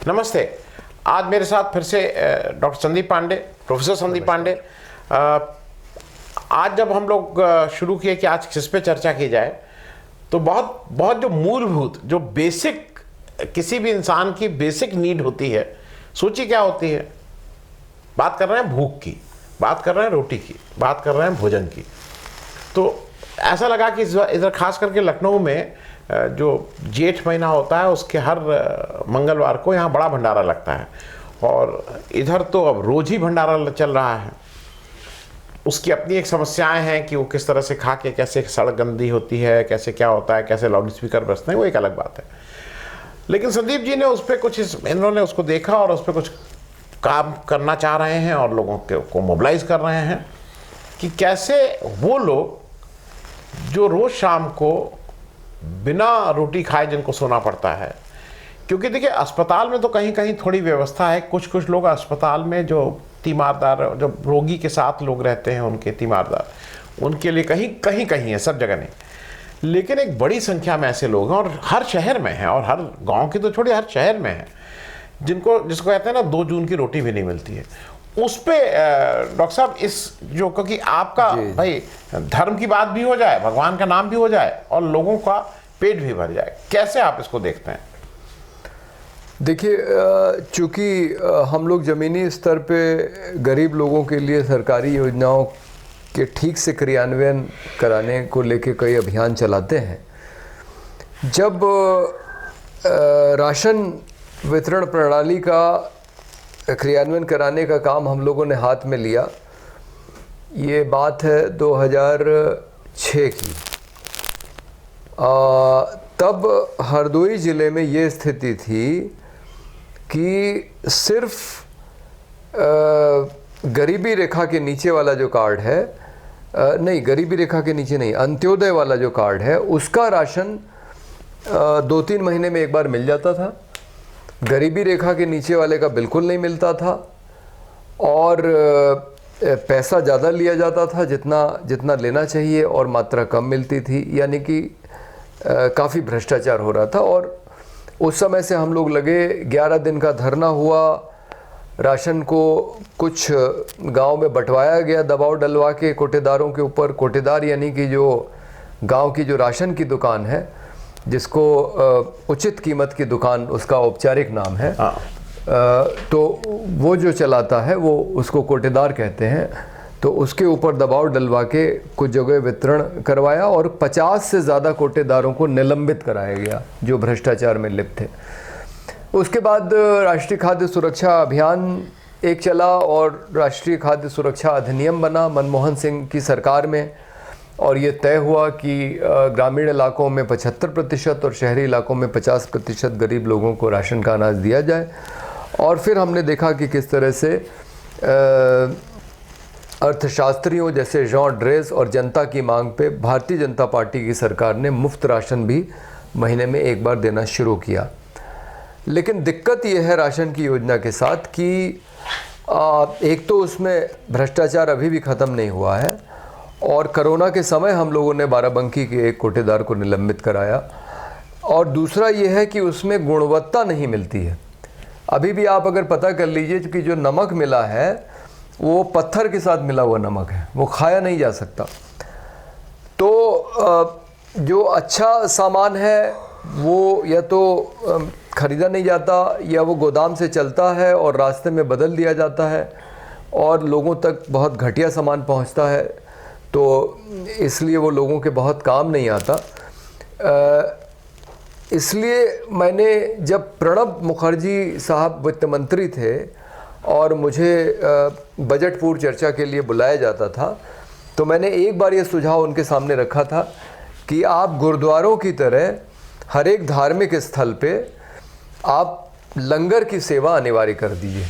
नमस्ते। आज मेरे साथ फिर से डॉक्टर संदीप पांडे, प्रोफेसर संदीप पांडे। आज जब हम लोग शुरू किए कि आज किस पे चर्चा की जाए, तो बहुत बहुत जो मूलभूत, जो बेसिक, किसी भी इंसान की बेसिक नीड होती है, सोचिए क्या होती है। बात कर रहे हैं भूख की, बात कर रहे हैं रोटी की, बात कर रहे हैं भोजन की। तो ऐसा लगा कि इधर खास करके लखनऊ में जो जेठ महीना होता है, उसके हर मंगलवार को यहाँ बड़ा भंडारा लगता है, और इधर तो अब रोज ही भंडारा चल रहा है। उसकी अपनी एक समस्याएं हैं कि वो किस तरह से खा के, कैसे सड़क गंदी होती है, कैसे क्या होता है, कैसे लाउड स्पीकर बजते हैं, वो एक अलग बात है। लेकिन संदीप जी ने उस पर कुछ, इन्होंने उसको देखा और उस पर कुछ काम करना चाह रहे हैं और लोगों को मोबिलाइज कर रहे हैं कि कैसे वो लोग जो रोज शाम को बिना रोटी खाए जिनको सोना पड़ता है, क्योंकि देखिए अस्पताल में तो कहीं कहीं थोड़ी व्यवस्था है, कुछ लोग अस्पताल में जो तीमारदार, जो रोगी के साथ लोग रहते हैं, उनके तीमारदार, उनके लिए कहीं कहीं है, सब जगह नहीं। लेकिन एक बड़ी संख्या में ऐसे लोग हैं, और हर शहर में हैं, और हर गांव की तो छोड़िए, हर शहर में है, जिसको कहते हैं ना 2 जून की रोटी भी नहीं मिलती है। उस पे डॉक्टर साहब, इस जो, क्योंकि आपका भाई धर्म की बात भी हो जाए, भगवान का नाम भी हो जाए, और लोगों का पेट भी भर जाए, कैसे आप इसको देखते हैं? देखिए, चूँकि हम लोग ज़मीनी स्तर पे गरीब लोगों के लिए सरकारी योजनाओं के ठीक से क्रियान्वयन कराने को लेके कई अभियान चलाते हैं। जब राशन वितरण प्रणाली का क्रियान्वयन कराने का काम हम लोगों ने हाथ में लिया, ये बात है 2006 की। तब हरदोई ज़िले में ये स्थिति थी कि सिर्फ गरीबी रेखा के नीचे वाला जो कार्ड है, नहीं, गरीबी रेखा के नीचे नहीं, अंत्योदय वाला जो कार्ड है, उसका राशन 2-3 महीने में एक बार मिल जाता था। गरीबी रेखा के नीचे वाले का बिल्कुल नहीं मिलता था, और पैसा ज़्यादा लिया जाता था जितना लेना चाहिए, और मात्रा कम मिलती थी, यानी कि काफ़ी भ्रष्टाचार हो रहा था। और उस समय से हम लोग लगे, 11 दिन का धरना हुआ, राशन को कुछ गांव में बंटवाया गया दबाव डलवा के कोटेदारों के ऊपर। कोटेदार यानी कि जो गांव की जो राशन की दुकान है, जिसको उचित कीमत की दुकान उसका औपचारिक नाम है, तो वो जो चलाता है वो उसको कोटेदार कहते हैं। तो उसके ऊपर दबाव डलवा के कुछ जगह वितरण करवाया, और 50 से ज़्यादा कोटेदारों को निलंबित कराया गया जो भ्रष्टाचार में लिप्त थे। उसके बाद राष्ट्रीय खाद्य सुरक्षा अभियान एक चला, और राष्ट्रीय खाद्य सुरक्षा अधिनियम बना मनमोहन सिंह की सरकार में, और ये तय हुआ कि ग्रामीण इलाकों में 75% और शहरी इलाकों में 50% गरीब लोगों को राशन का अनाज दिया जाए। और फिर हमने देखा कि किस तरह से अर्थशास्त्रियों जैसे जॉन ड्रेस और जनता की मांग पे भारतीय जनता पार्टी की सरकार ने मुफ्त राशन भी महीने में एक बार देना शुरू किया। लेकिन दिक्कत यह है राशन की योजना के साथ कि एक तो उसमें भ्रष्टाचार अभी भी ख़त्म नहीं हुआ है, और कोरोना के समय हम लोगों ने बाराबंकी के एक कोटेदार को निलंबित कराया, और दूसरा यह है कि उसमें गुणवत्ता नहीं मिलती है। अभी भी आप अगर पता कर लीजिए कि जो नमक मिला है वो पत्थर के साथ मिला हुआ नमक है, वो खाया नहीं जा सकता। तो जो अच्छा सामान है वो या तो ख़रीदा नहीं जाता, या वो गोदाम से चलता है और रास्ते में बदल दिया जाता है, और लोगों तक बहुत घटिया सामान पहुंचता है, तो इसलिए वो लोगों के बहुत काम नहीं आता। इसलिए मैंने, जब प्रणब मुखर्जी साहब वित्त मंत्री थे और मुझे बजट पूर्व चर्चा के लिए बुलाया जाता था, तो मैंने एक बार ये सुझाव उनके सामने रखा था कि आप गुरुद्वारों की तरह हर एक धार्मिक स्थल पे आप लंगर की सेवा अनिवार्य कर दीजिए।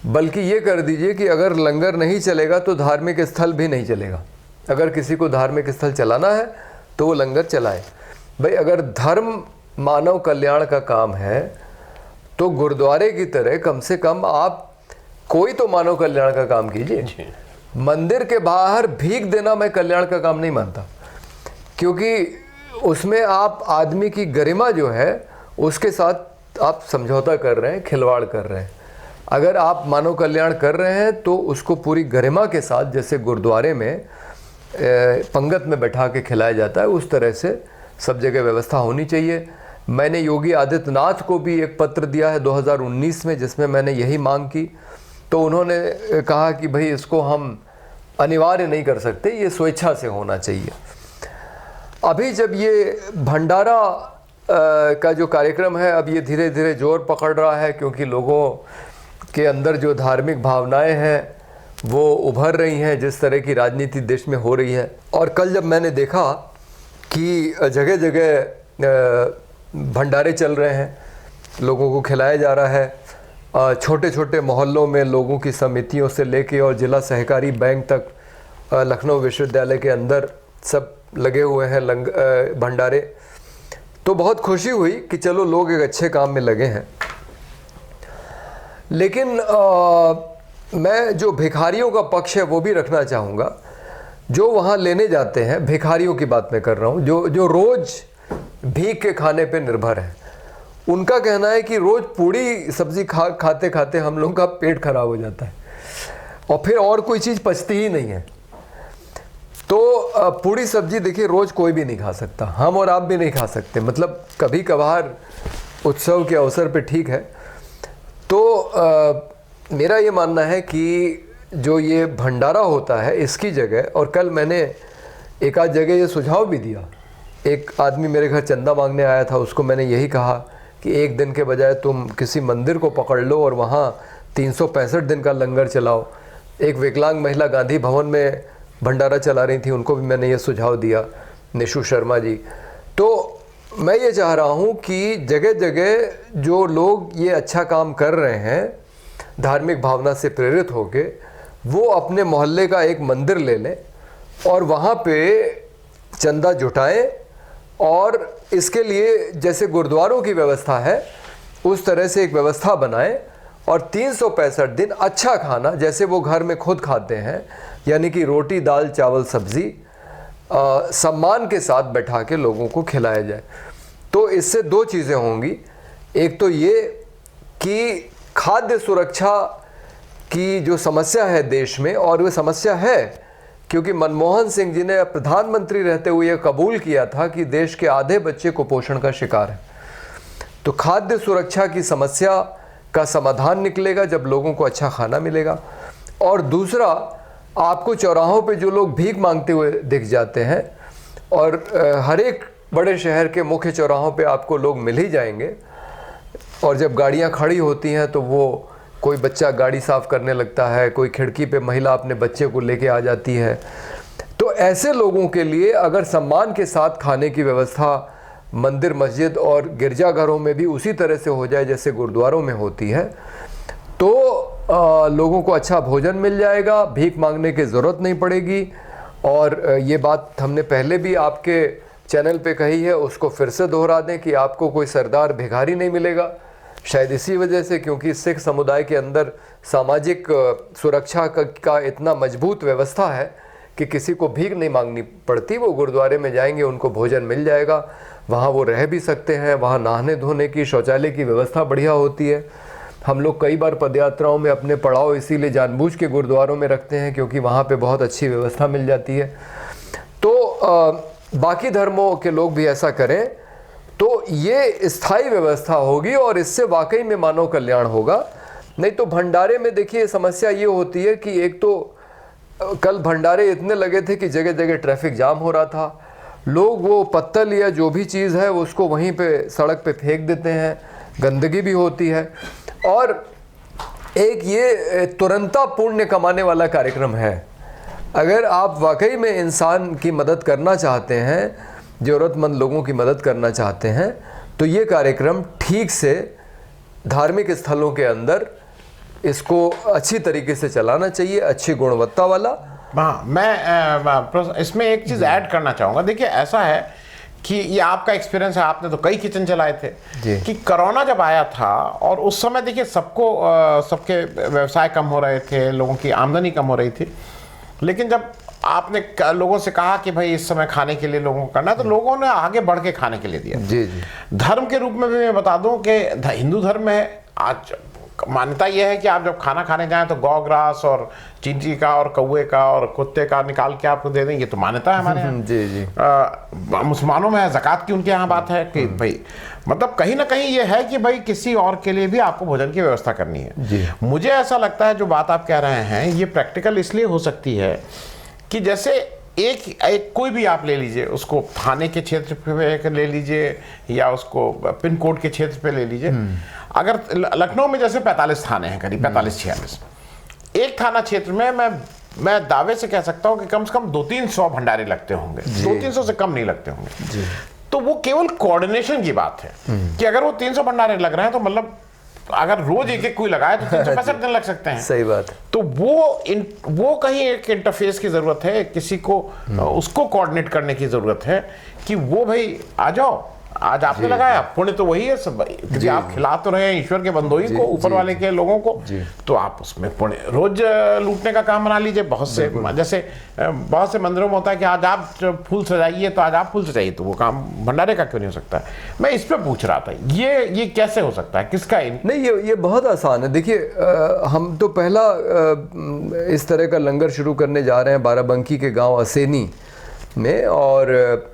बल्कि ये कर दीजिए कि अगर लंगर नहीं चलेगा तो धार्मिक स्थल भी नहीं चलेगा। अगर किसी को धार्मिक स्थल चलाना है तो वो लंगर चलाए। भाई, अगर धर्म मानव कल्याण का काम है तो गुरुद्वारे की तरह कम से कम आप कोई तो मानव कल्याण का काम कीजिए। मंदिर के बाहर भीख देना मैं कल्याण का काम नहीं मानता, क्योंकि उसमें आप आदमी की गरिमा जो है उसके साथ आप समझौता कर रहे हैं, खिलवाड़ कर रहे हैं। अगर आप मानव कल्याण कर रहे हैं तो उसको पूरी गरिमा के साथ, जैसे गुरुद्वारे में पंगत में बैठा के खिलाया जाता है, उस तरह से सब जगह व्यवस्था होनी चाहिए। मैंने योगी आदित्यनाथ को भी एक पत्र दिया है 2019 में, जिसमें मैंने यही मांग की। तो उन्होंने कहा कि भाई इसको हम अनिवार्य नहीं कर सकते, ये स्वेच्छा से होना चाहिए। अभी जब ये भंडारा का जो कार्यक्रम है, अब ये धीरे धीरे जोर पकड़ रहा है, क्योंकि लोगों के अंदर जो धार्मिक भावनाएं हैं वो उभर रही हैं, जिस तरह की राजनीति देश में हो रही है। और कल जब मैंने देखा कि जगह जगह भंडारे चल रहे हैं, लोगों को खिलाया जा रहा है, छोटे छोटे मोहल्लों में लोगों की समितियों से लेके और जिला सहकारी बैंक तक, लखनऊ विश्वविद्यालय के अंदर सब लगे हुए हैं भंडारे। तो बहुत खुशी हुई कि चलो लोग एक अच्छे काम में लगे हैं। लेकिन मैं जो भिखारियों का पक्ष है वो भी रखना चाहूँगा। जो वहाँ लेने जाते हैं, भिखारियों की बात मैं कर रहा हूँ, जो रोज़ भीख के खाने पे निर्भर है, उनका कहना है कि रोज़ पूड़ी सब्ज़ी खाते खाते हम लोगों का पेट खराब हो जाता है और फिर और कोई चीज़ पचती ही नहीं है। तो पूड़ी सब्जी देखिए रोज़ कोई भी नहीं खा सकता, हम और आप भी नहीं खा सकते, मतलब कभी कभार उत्सव के अवसर पे ठीक है। तो मेरा ये मानना है कि जो ये भंडारा होता है इसकी जगह, और कल मैंने एक आध जगह ये सुझाव भी दिया, एक आदमी मेरे घर चंदा मांगने आया था, उसको मैंने यही कहा कि एक दिन के बजाय तुम किसी मंदिर को पकड़ लो और वहाँ 365 दिन का लंगर चलाओ। एक विकलांग महिला गांधी भवन में भंडारा चला रही थी, उनको भी मैंने ये सुझाव दिया, निशु शर्मा जी। तो मैं ये चाह रहा हूँ कि जगह जगह जो लोग ये अच्छा काम कर रहे हैं धार्मिक भावना से प्रेरित होके, वो अपने मोहल्ले का एक मंदिर ले लें और वहाँ पे चंदा जुटाएं, और इसके लिए जैसे गुरुद्वारों की व्यवस्था है उस तरह से एक व्यवस्था बनाएं, और 365 दिन अच्छा खाना जैसे वो घर में खुद खाते हैं, यानी कि रोटी दाल चावल सब्ज़ी सम्मान के साथ बैठा के लोगों को खिलाया जाए। तो इससे दो चीज़ें होंगी, एक तो ये कि खाद्य सुरक्षा की जो समस्या है देश में, और वो समस्या है क्योंकि मनमोहन सिंह जी ने प्रधानमंत्री रहते हुए यह कबूल किया था कि देश के आधे बच्चे कुपोषण का शिकार हैं। तो खाद्य सुरक्षा की समस्या का समाधान निकलेगा जब लोगों को अच्छा खाना मिलेगा। और दूसरा, आपको चौराहों पे जो लोग भीख मांगते हुए दिख जाते हैं, और हर एक बड़े शहर के मुख्य चौराहों पे आपको लोग मिल ही जाएंगे, और जब गाड़ियां खड़ी होती हैं तो वो कोई बच्चा गाड़ी साफ़ करने लगता है, कोई खिड़की पे महिला अपने बच्चे को लेके आ जाती है। तो ऐसे लोगों के लिए अगर सम्मान के साथ खाने की व्यवस्था मंदिर मस्जिद और गिरजाघरों में भी उसी तरह से हो जाए जैसे गुरुद्वारों में होती है, तो लोगों को अच्छा भोजन मिल जाएगा, भीख मांगने की ज़रूरत नहीं पड़ेगी। और ये बात हमने पहले भी आपके चैनल पे कही है, उसको फिर से दोहरा दें कि आपको कोई सरदार भिखारी नहीं मिलेगा, शायद इसी वजह से क्योंकि सिख समुदाय के अंदर सामाजिक सुरक्षा का इतना मजबूत व्यवस्था है कि किसी को भीख नहीं मांगनी पड़ती। वो गुरुद्वारे में जाएंगे, उनको भोजन मिल जाएगा, वहाँ वो रह भी सकते हैं, वहाँ नहाने धोने की शौचालय की व्यवस्था बढ़िया होती है। हम लोग कई बार पदयात्राओं में अपने पड़ाव इसीलिए जानबूझ के गुरुद्वारों में रखते हैं क्योंकि वहाँ पे बहुत अच्छी व्यवस्था मिल जाती है। तो बाकी धर्मों के लोग भी ऐसा करें तो ये स्थायी व्यवस्था होगी और इससे वाकई में मानव कल्याण होगा। नहीं तो भंडारे में देखिए समस्या ये होती है कि एक तो कल भंडारे इतने लगे थे कि जगह जगह ट्रैफिक जाम हो रहा था, लोग वो पत्तल या जो भी चीज़ है उसको वहीं पे सड़क पे फेंक देते हैं, गंदगी भी होती है। और एक ये तुरंता पुण्य कमाने वाला कार्यक्रम है। अगर आप वाकई में इंसान की मदद करना चाहते हैं, ज़रूरतमंद लोगों की मदद करना चाहते हैं, तो ये कार्यक्रम ठीक से धार्मिक स्थलों के अंदर इसको अच्छी तरीके से चलाना चाहिए, अच्छी गुणवत्ता वाला। हाँ, मैं इसमें एक चीज़ ऐड करना चाहूँगा। देखिए ऐसा है कि ये आपका एक्सपीरियंस है, आपने तो कई किचन चलाए थे कि कोरोना जब आया था और उस समय देखिए सबके व्यवसाय कम हो रहे थे, लोगों की आमदनी कम हो रही थी, लेकिन जब आपने लोगों से कहा कि भाई इस समय खाने के लिए लोगों को करना है, तो लोगों ने आगे बढ़ के खाने के लिए दिया। जी जी। धर्म के रूप में भी मैं बता दूं कि हिंदू धर्म में आज मान्यता यह है कि आप जब खाना खाने जाएं तो गौ ग्रास और चींटी का और कौवे का और कुत्ते का निकाल के आपको दे दें, ये तो मान्यता है हमारे यहाँ। जी जी। मुसलमानों में ज़कात की उनके यहाँ बात है कि भाई मतलब कहीं ना कहीं ये है कि भाई किसी और के लिए भी आपको भोजन की व्यवस्था करनी है। जी। मुझे ऐसा लगता है जो बात आप कह रहे हैं ये प्रैक्टिकल इसलिए हो सकती है कि जैसे एक कोई भी आप ले लीजिए, उसको थाने के क्षेत्र पे ले लीजिए या उसको पिन कोड के क्षेत्र पे ले लीजिए। अगर लखनऊ में जैसे 45 थाने हैं, करीब 45-46, एक थाना क्षेत्र में मैं दावे से कह सकता हूं कि कम से कम 200-300 भंडारे लगते होंगे, 200-300 से कम नहीं लगते होंगे। तो वो केवल कोऑर्डिनेशन की बात है कि अगर वो 300 भंडारे लग रहे हैं तो मतलब अगर रोज एक कोई लगाए तो 365 दिन लग सकते हैं। सही बात है। तो वो कहीं एक इंटरफेस की जरूरत है, किसी को उसको कोऑर्डिनेट करने की जरूरत है कि वो भाई आ जाओ, आज आपने लगाया, पुण्य तो वही है सब, क्योंकि आप खिला तो रहे हैं ईश्वर के बंदोई को, ऊपर वाले के लोगों को, तो आप उसमें पुण्य रोज लूटने का काम बना लीजिए। बहुत से जैसे बहुत से मंदिरों में होता है कि आज आप फूल सजाइए तो आज आप फूल सजाइए, तो वो काम भंडारे का क्यों नहीं हो सकता है? मैं इस पे पूछ रहा था ये कैसे हो सकता है, किसका नहीं, ये बहुत आसान है। देखिए हम तो पहला इस तरह का लंगर शुरू करने जा रहे हैं बाराबंकी के गांव असेनी में, और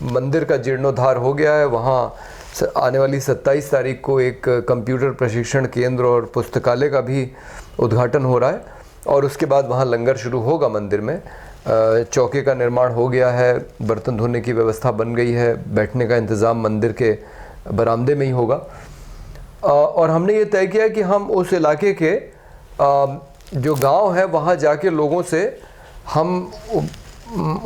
मंदिर का जीर्णोद्धार हो गया है। वहाँ आने वाली 27 तारीख को एक कंप्यूटर प्रशिक्षण केंद्र और पुस्तकालय का भी उद्घाटन हो रहा है, और उसके बाद वहाँ लंगर शुरू होगा मंदिर में। चौके का निर्माण हो गया है, बर्तन धोने की व्यवस्था बन गई है, बैठने का इंतज़ाम मंदिर के बरामदे में ही होगा। और हमने ये तय किया कि हम उस इलाके के जो गांव है वहाँ जाके लोगों से हम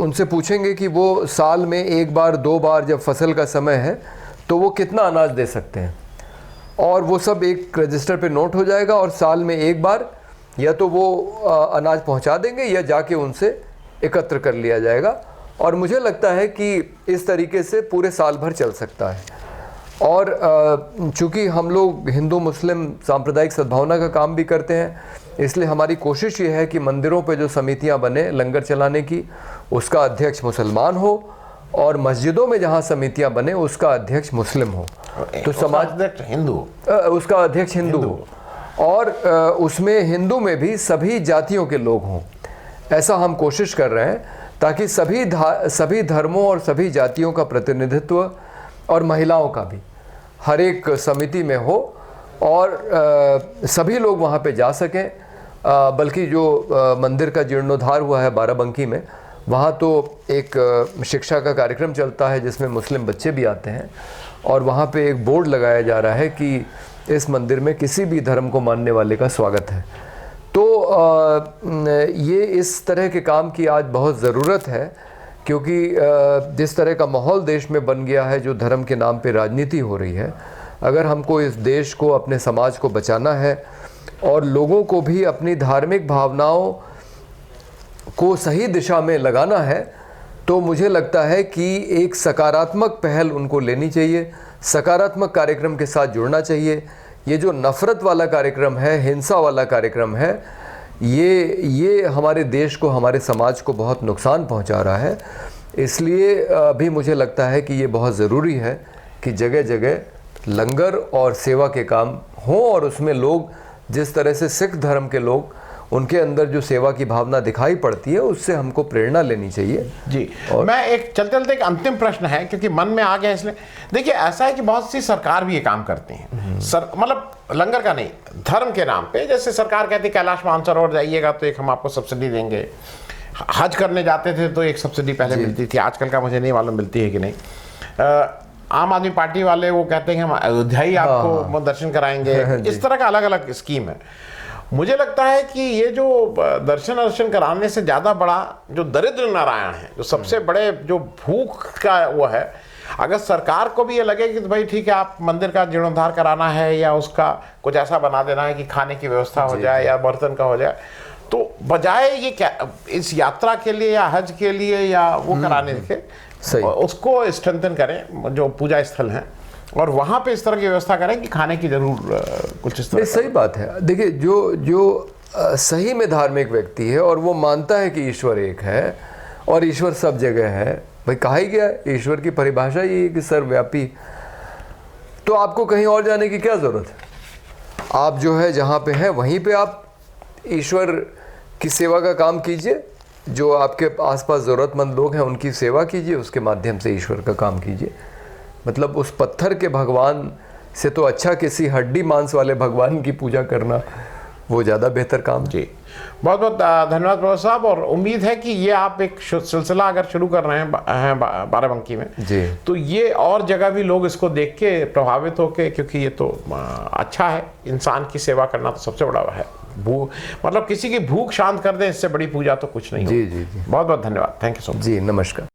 उनसे पूछेंगे कि वो साल में एक बार 2 बार जब फसल का समय है तो वो कितना अनाज दे सकते हैं, और वो सब एक रजिस्टर पे नोट हो जाएगा, और साल में एक बार या तो वो अनाज पहुंचा देंगे या जाके उनसे एकत्र कर लिया जाएगा। और मुझे लगता है कि इस तरीके से पूरे साल भर चल सकता है। और चूँकि हम लोग हिंदू मुस्लिम सांप्रदायिक सद्भावना का काम भी करते हैं, इसलिए हमारी कोशिश ये है कि मंदिरों पे जो समितियां बने लंगर चलाने की, उसका अध्यक्ष मुसलमान हो, और मस्जिदों में जहां समितियां बने उसका अध्यक्ष मुस्लिम हो, तो समाज अध्यक्ष हिंदू, उसका अध्यक्ष हिंदू हो, और उसमें हिंदू में भी सभी जातियों के लोग हों। ऐसा हम कोशिश कर रहे हैं ताकि सभी धर्मों और सभी जातियों का प्रतिनिधित्व, और महिलाओं का भी हर एक समिति में हो, और सभी लोग वहाँ पे जा सकें। बल्कि जो मंदिर का जीर्णोद्धार हुआ है बाराबंकी में, वहाँ तो एक शिक्षा का कार्यक्रम चलता है जिसमें मुस्लिम बच्चे भी आते हैं, और वहाँ पे एक बोर्ड लगाया जा रहा है कि इस मंदिर में किसी भी धर्म को मानने वाले का स्वागत है। तो ये इस तरह के काम की आज बहुत ज़रूरत है, क्योंकि जिस तरह का माहौल देश में बन गया है, जो धर्म के नाम पे राजनीति हो रही है, अगर हमको इस देश को, अपने समाज को बचाना है और लोगों को भी अपनी धार्मिक भावनाओं को सही दिशा में लगाना है, तो मुझे लगता है कि एक सकारात्मक पहल उनको लेनी चाहिए, सकारात्मक कार्यक्रम के साथ जुड़ना चाहिए। ये जो नफ़रत वाला कार्यक्रम है, हिंसा वाला कार्यक्रम है, ये हमारे देश को, हमारे समाज को बहुत नुकसान पहुंचा रहा है। इसलिए अभी मुझे लगता है कि ये बहुत ज़रूरी है कि जगह जगह लंगर और सेवा के काम हों, और उसमें लोग जिस तरह से सिख धर्म के लोग, उनके अंदर जो सेवा की भावना दिखाई पड़ती है, उससे हमको प्रेरणा लेनी चाहिए। जी, मैं एक चलते एक अंतिम प्रश्न है, क्योंकि मन में आ गया, इसलिए देखिए ऐसा है कि बहुत सी सरकार भी ये काम करती हैं, मतलब लंगर का नहीं, धर्म के नाम पे। जैसे सरकार कहती है कैलाश मानसरोवर जाइएगा तो एक हम आपको सब्सिडी देंगे, हज करने जाते थे तो एक सब्सिडी पहले मिलती थी, आजकल का मुझे नहीं मालूम मिलती है कि नहीं। आम आदमी पार्टी वाले वो कहते हैं हम अयोध्या ही आपको दर्शन कराएंगे, इस तरह का अलग अलग स्कीम है। मुझे लगता है कि ये जो दर्शन कराने से ज़्यादा बड़ा जो दरिद्र नारायण है, जो सबसे बड़े जो भूख का वो है, अगर सरकार को भी ये लगे कि भाई ठीक है आप मंदिर का जीर्णोद्धार कराना है या उसका कुछ ऐसा बना देना है कि खाने की व्यवस्था हो जाए या बर्तन का हो जाए, तो बजाय ये क्या इस यात्रा के लिए या हज के लिए या वो कराने के, उसको स्ट्रेंथन करें जो पूजा स्थल हैं, और वहाँ पे इस तरह की व्यवस्था करें कि खाने की जरूर कुछ इस तरह। सही बात है। देखिए जो सही में धार्मिक व्यक्ति है और वो मानता है कि ईश्वर एक है और ईश्वर सब जगह है, भाई कहा ही गया ईश्वर की परिभाषा ये है कि सर्वव्यापी, तो आपको कहीं और जाने की क्या ज़रूरत है? आप जो है जहाँ पे हैं वहीं पे आप ईश्वर की सेवा का काम कीजिए, जो आपके आसपास ज़रूरतमंद लोग हैं उनकी सेवा कीजिए, उसके माध्यम से ईश्वर का काम कीजिए। मतलब उस पत्थर के भगवान से तो अच्छा किसी हड्डी मांस वाले भगवान की पूजा करना वो ज़्यादा बेहतर काम। जी, बहुत बहुत धन्यवाद प्रोफेसर साहब। और उम्मीद है कि ये आप एक सिलसिला अगर शुरू कर रहे हैं बाराबंकी में जी, तो ये और जगह भी लोग इसको देख के प्रभावित होके, क्योंकि ये तो अच्छा है, इंसान की सेवा करना तो सबसे बड़ा है। मतलब किसी की भूख शांत कर दें, इससे बड़ी पूजा तो कुछ नहीं जी होगी। जी जी, बहुत बहुत धन्यवाद, थैंक यू सो मच। जी नमस्कार।